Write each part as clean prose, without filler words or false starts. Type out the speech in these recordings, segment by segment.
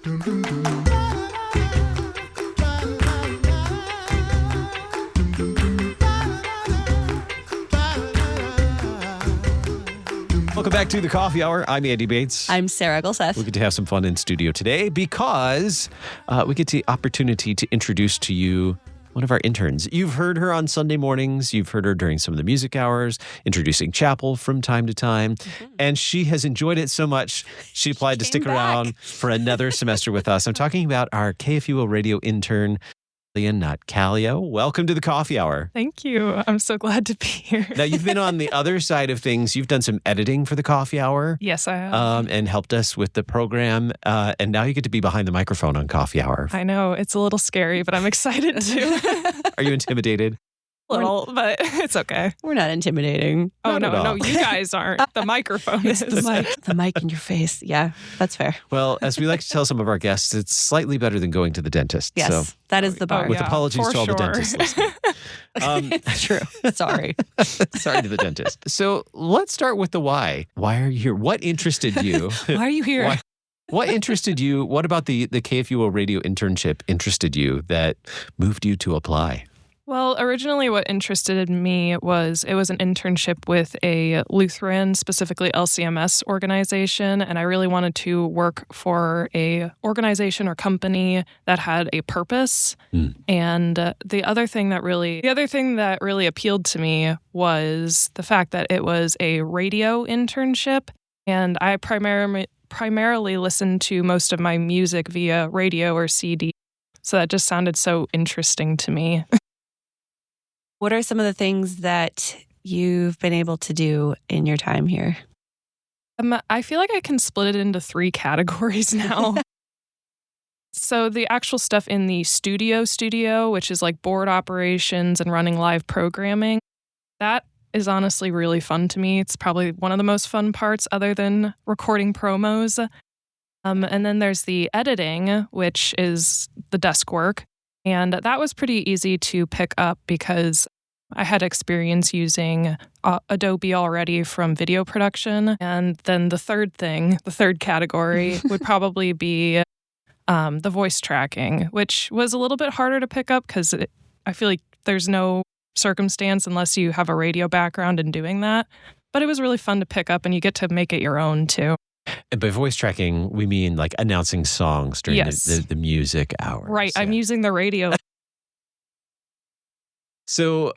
Welcome back to the Coffee Hour. I'm Andy Bates. I'm Sarah Gulseth. We get to have some fun in studio today because we get the opportunity to introduce to you one of our interns. You've heard her on Sunday mornings. You've heard her during some of the music hours, introducing chapel from time to time. Mm-hmm. And she has enjoyed it so much, she applied to stick around for another semester with us. I'm talking about our KFUO Radio Intern, Callia Nutt. Callia, welcome to the Coffee Hour. Thank you. I'm so glad to be here. Now, you've been on the other side of things. You've done some editing for the Coffee Hour. Yes, I have. And helped us with the program. And now you get to be behind the microphone on Coffee Hour. I know. It's a little scary, but I'm excited too. Are you intimidated? A little, but it's okay. We're not intimidating. Oh, no, you guys aren't. The microphone is. The mic in your face. Yeah, that's fair. Well, as we like to tell some of our guests, it's slightly better than going to the dentist. Yes, so, that is the bar. With apologies to all the dentists listening. It's true. Sorry. Sorry to the dentist. So let's start with the why. Why are you here? What interested you? Why are you here? What interested you? What about the KFUO Radio internship interested you that moved you to apply? Well, originally what interested me was it was an internship with a Lutheran, specifically LCMS organization, and I really wanted to work for a organization or company that had a purpose. And the other thing that really appealed to me was the fact that it was a radio internship, and I primarily listened to most of my music via radio or CD. So that just sounded so interesting to me. What are some of the things that you've been able to do in your time here? I feel like I can split it into 3 categories now. So the actual stuff in the studio, which is like board operations and running live programming, that is honestly really fun to me. It's probably one of the most fun parts other than recording promos. And then there's the editing, which is the desk work. And that was pretty easy to pick up because I had experience using Adobe already from video production. And then the third category would probably be the voice tracking, which was a little bit harder to pick up because I feel like there's no circumstance unless you have a radio background in doing that. But it was really fun to pick up and you get to make it your own too. And by voice tracking, we mean like announcing songs during the music hours. Right. Yeah. I'm using the radio. So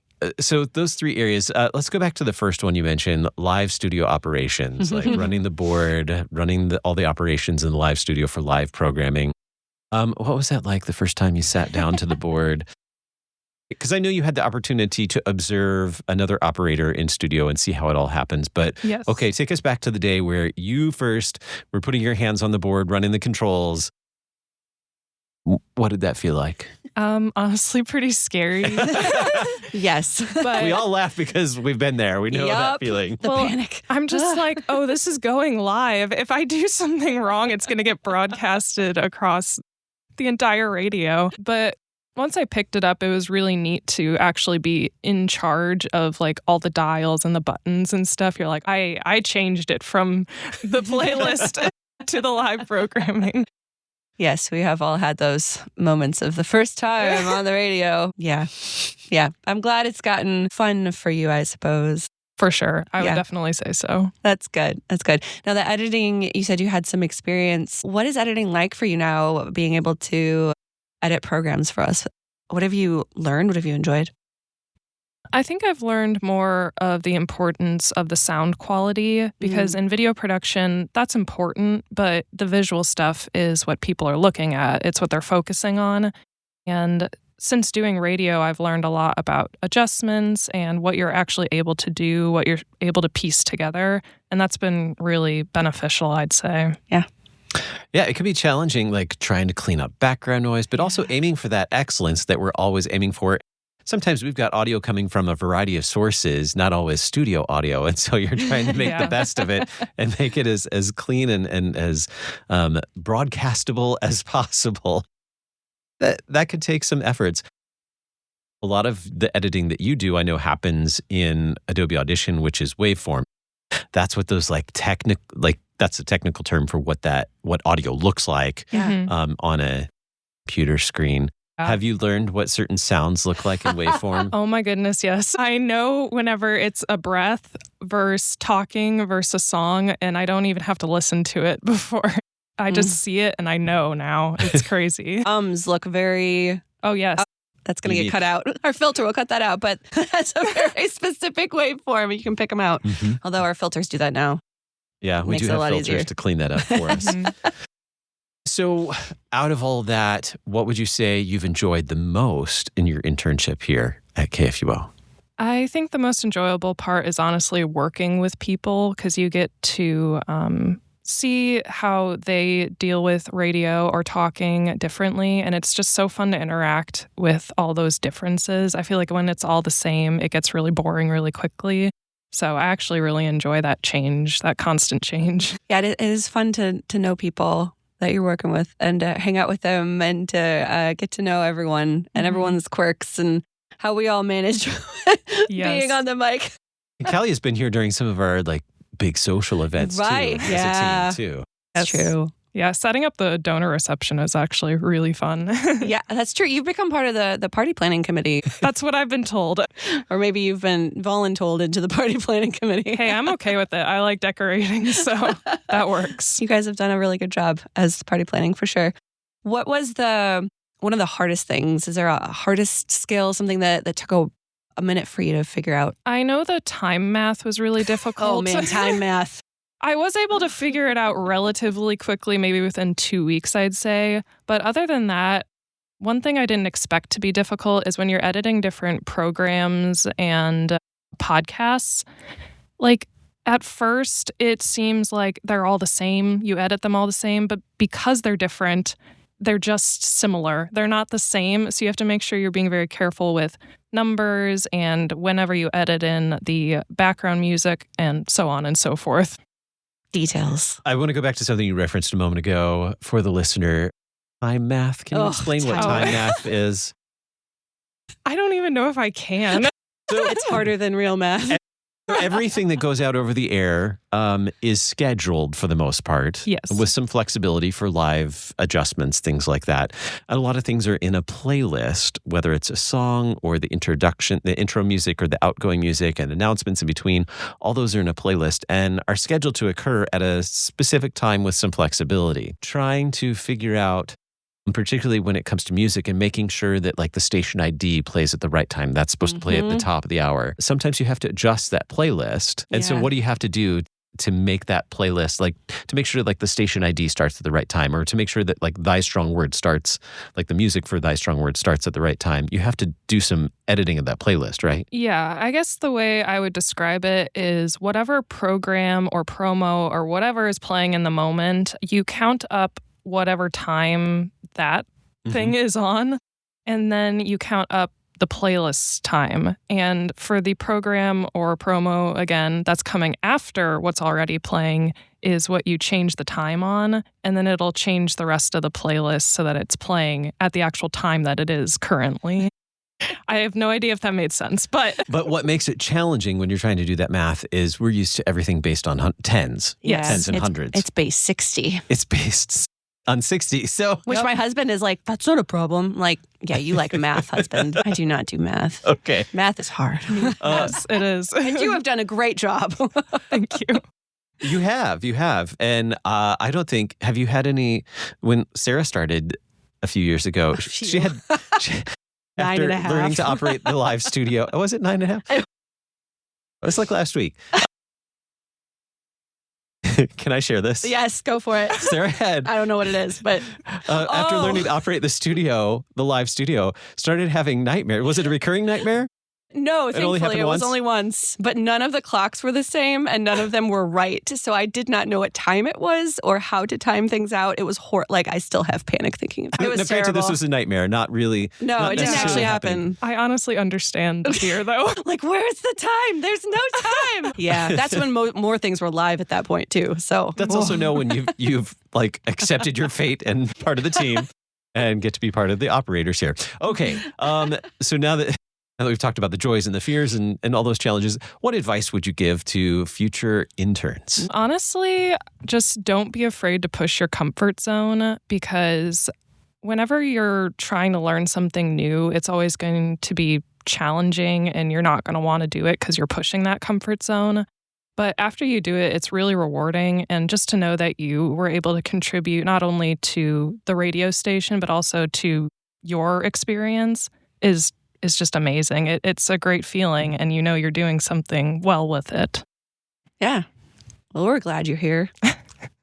those 3 areas, let's go back to the first one you mentioned, live studio operations, like running the board, running all the operations in the live studio for live programming. What was that like the first time you sat down to the board? Because I know you had the opportunity to observe another operator in studio and see how it all happens. But yes. Okay, take us back to the day where you first were putting your hands on the board, running the controls. What did that feel like? Honestly, pretty scary. Yes. But we all laugh because we've been there. We know that feeling. The panic. I'm just like, oh, this is going live. If I do something wrong, it's going to get broadcasted across the entire radio. But once I picked it up, it was really neat to actually be in charge of like all the dials and the buttons and stuff. You're like, I changed it from the playlist to the live programming. Yes, we have all had those moments of the first time on the radio. Yeah. I'm glad it's gotten fun for you, I suppose. For sure. I would definitely say so. That's good. Now, the editing, you said you had some experience. What is editing like for you now, being able to edit programs for us? What have you learned? What have you enjoyed? I think I've learned more of the importance of the sound quality because in video production, that's important, but the visual stuff is what people are looking at. It's what they're focusing on. And since doing radio, I've learned a lot about adjustments and what you're actually able to do, what you're able to piece together. And that's been really beneficial, I'd say. Yeah. Yeah, it can be challenging, like trying to clean up background noise, but also aiming for that excellence that we're always aiming for. Sometimes we've got audio coming from a variety of sources, not always studio audio. And so you're trying to make the best of it and make it as clean and as broadcastable as possible. That could take some efforts. A lot of the editing that you do, I know, happens in Adobe Audition, which is waveform. That's what those that's a technical term for what audio looks like on a computer screen. Have you learned what certain sounds look like in waveform? Oh my goodness, yes. I know whenever it's a breath versus talking versus a song, and I don't even have to listen to it before. I just see it and I know now. It's crazy. Look very... Oh, yes. That's going to get cut out. Our filter will cut that out, but that's a very specific waveform. You can pick them out. Although our filters do that now. Yeah, we do have filters easier to clean that up for us. So out of all that, what would you say you've enjoyed the most in your internship here at KFUO? I think the most enjoyable part is honestly working with people because you get to see how they deal with radio or talking differently. And it's just so fun to interact with all those differences. I feel like when it's all the same, it gets really boring really quickly. So I actually really enjoy that change, that constant change. Yeah, it is fun to know people that you're working with and hang out with them and to get to know everyone and everyone's quirks and how we all manage being on the mic. Callia's been here during some of our big social events too, as a team too. That's true. Yeah, setting up the donor reception is actually really fun. Yeah, that's true. You've become part of the party planning committee. That's what I've been told. Or maybe you've been voluntold into the party planning committee. Hey, I'm okay with it. I like decorating, so that works. You guys have done a really good job as party planning for sure. What was one of the hardest things? Is there a hardest skill, something that took a minute for you to figure out? I know the time math was really difficult. Oh man, time math. I was able to figure it out relatively quickly, maybe within 2 weeks, I'd say. But other than that, one thing I didn't expect to be difficult is when you're editing different programs and podcasts. At first, it seems like they're all the same. You edit them all the same, but because they're different, they're just similar. They're not the same. So you have to make sure you're being very careful with numbers and whenever you edit in the background music and so on and so forth. Details. I want to go back to something you referenced a moment ago for the listener. Time math. Can you explain what time math is? I don't even know if I can. It's harder than real math. Everything that goes out over the air is scheduled for the most part. Yes. With some flexibility for live adjustments, things like that. And a lot of things are in a playlist, whether it's a song or the introduction, the intro music or the outgoing music and announcements in between. All those are in a playlist and are scheduled to occur at a specific time with some flexibility. Trying to figure out, particularly when it comes to music and making sure that the station ID plays at the right time. That's supposed to play at the top of the hour. Sometimes you have to adjust that playlist. And so what do you have to do to make that playlist, to make sure the station ID starts at the right time, or to make sure that Thy Strong Word starts, the music for Thy Strong Word starts at the right time? You have to do some editing of that playlist, right? Yeah, I guess the way I would describe it is whatever program or promo or whatever is playing in the moment, you count up whatever time that thing is on, and then you count up the playlist time. And for the program or promo, again, that's coming after what's already playing is what you change the time on, and then it'll change the rest of the playlist so that it's playing at the actual time that it is currently. I have no idea if that made sense, but... But what makes it challenging when you're trying to do that math is we're used to everything based on tens. Yes. Tens and hundreds. It's base 60. It's based on 60. So, which my husband is that's not a problem. Yeah, you like math, husband. I do not do math. Okay. Math is hard. Yes, it is. And you have done a great job. Thank you. You have. And I don't think, have you had any, when Sarah started a few years ago, she had, after 9.5. learning to operate the live studio, was it 9.5? It was last week. Can I share this? Yes, go for it. Sarah had... I don't know what it is, but... after learning to operate the live studio, started having nightmares. Was it a recurring nightmare? No, thankfully it was once? only once. But none of the clocks were the same and none of them were right. So I did not know what time it was or how to time things out. It was I still have panic thinking of it. It was terrible. This was a nightmare, not really. No, it didn't actually happen. I honestly understand the fear, though. Where's the time? There's no time. Yeah, that's when more things were live at that point, too. So that's also when you've accepted your fate and part of the team and get to be part of the operators here. Okay, so now that... Now that we've talked about the joys and the fears and all those challenges, what advice would you give to future interns? Honestly, just don't be afraid to push your comfort zone, because whenever you're trying to learn something new, it's always going to be challenging and you're not going to want to do it because you're pushing that comfort zone. But after you do it, it's really rewarding. And just to know that you were able to contribute not only to the radio station, but also to your experience is just amazing. It's a great feeling, and you know you're doing something well with it. Yeah. Well, we're glad you're here.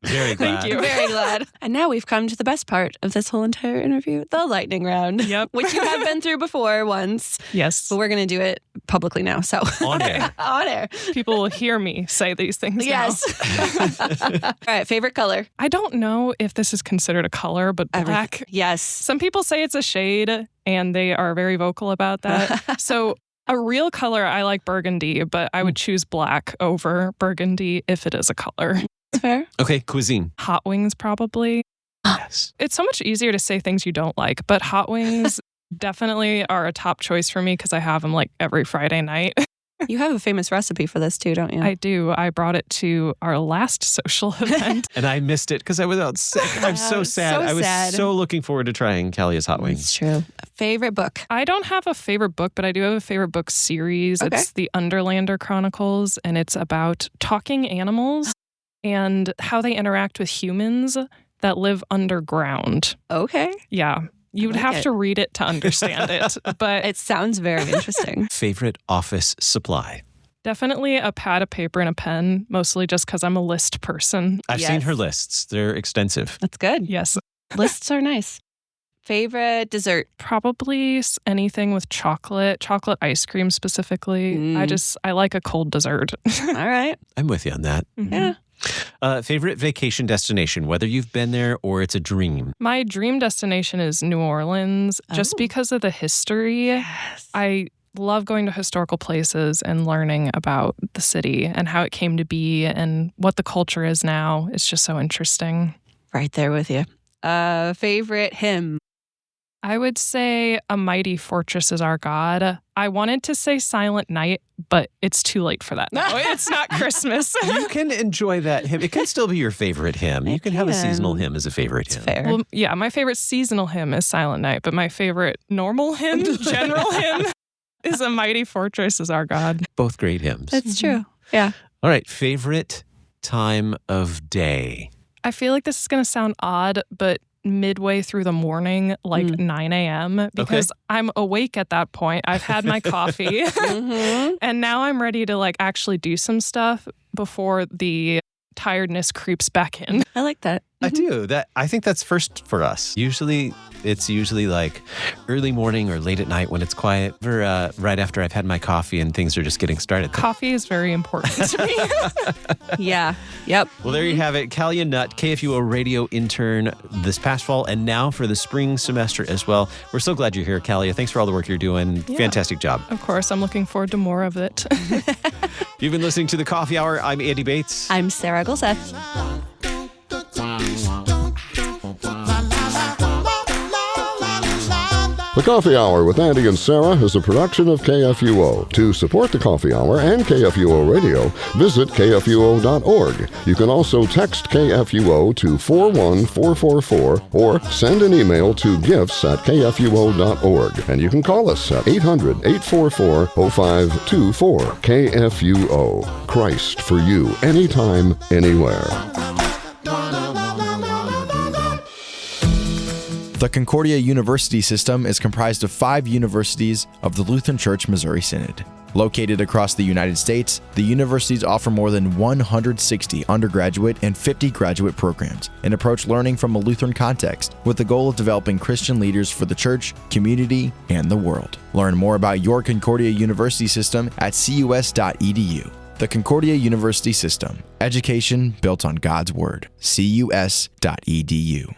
Very glad. Thank you. Very glad. And now we've come to the best part of this whole entire interview, the lightning round. Yep. Which you have been through before once. Yes. But we're going to do it publicly now. So On air. On air. People will hear me say these things Yes. All right. Favorite color? I don't know if this is considered a color, but black. Yes. Some people say it's a shade, and they are very vocal about that. So a real color, I like burgundy, but I would choose black over burgundy if it is a color. Fair. Okay, cuisine. Hot wings, probably. Yes. It's so much easier to say things you don't like, but hot wings definitely are a top choice for me because I have them like every Friday night. You have a famous recipe for this too, don't you? I do. I brought it to our last social event. And I missed it because I was out sick. I'm so sad. I was so looking forward to trying Callia's hot wings. It's true. Favorite book? I don't have a favorite book, but I do have a favorite book series. Okay. It's the Underlander Chronicles, and it's about talking animals and how they interact with humans that live underground. Okay. Yeah. You would have to read it to understand it, but It sounds very interesting. Favorite office supply? definitely a pad of paper and a pen, mostly just because I'm a list person. I've seen her lists. They're extensive. That's good. Yes. Lists are nice. Favorite dessert? Probably anything with chocolate ice cream specifically. I like a cold dessert. All right. I'm with you on that. Yeah. Favorite vacation destination, whether you've been there or it's a dream? My dream destination is New Orleans, just because of the history. Yes. I love going to historical places and learning about the city and how it came to be and what the culture is now. It's just so interesting. Right there with you. Favorite hymn? I would say A Mighty Fortress is Our God. I wanted to say Silent Night, but it's too late for that now. It's not Christmas. You can enjoy that hymn. It can still be your favorite hymn. You can have a seasonal hymn as a favorite hymn. Fair. Well, yeah, my favorite seasonal hymn is Silent Night, but my favorite normal hymn, general hymn, is A Mighty Fortress is Our God. Both great hymns. That's true. Yeah. All right. Favorite time of day? I feel like this is going to sound odd, but midway through the morning, like 9 a.m., because I'm awake at that point. I've had my coffee, and now I'm ready to like actually do some stuff before the tiredness creeps back in. I like that. I do. I think that's first for us. It's usually like early morning or late at night when it's quiet, or right after I've had my coffee and things are just getting started. Coffee is very important to me. Yeah. Yep. Well, there you have it. Callia Nutt, KFUO Radio Intern this past fall and now for the spring semester as well. We're so glad you're here, Callia. Thanks for all the work you're doing. Yeah. Fantastic job. Of course, I'm looking forward to more of it. You've been listening to The Coffee Hour. I'm Andy Bates. I'm Sarah Gulseth. The Coffee Hour with Andy and Sarah is a production of KFUO. To support the Coffee Hour and KFUO Radio, visit KFUO.org. You can also text KFUO to 41444 or send an email to gifts@KFUO.org. And you can call us at 800-844-0524. KFUO. Christ for you, anytime, anywhere. The Concordia University System is comprised of 5 universities of the Lutheran Church Missouri Synod. Located across the United States, the universities offer more than 160 undergraduate and 50 graduate programs and approach learning from a Lutheran context with the goal of developing Christian leaders for the church, community, and the world. Learn more about your Concordia University System at cus.edu. The Concordia University System. Education built on God's Word. cus.edu.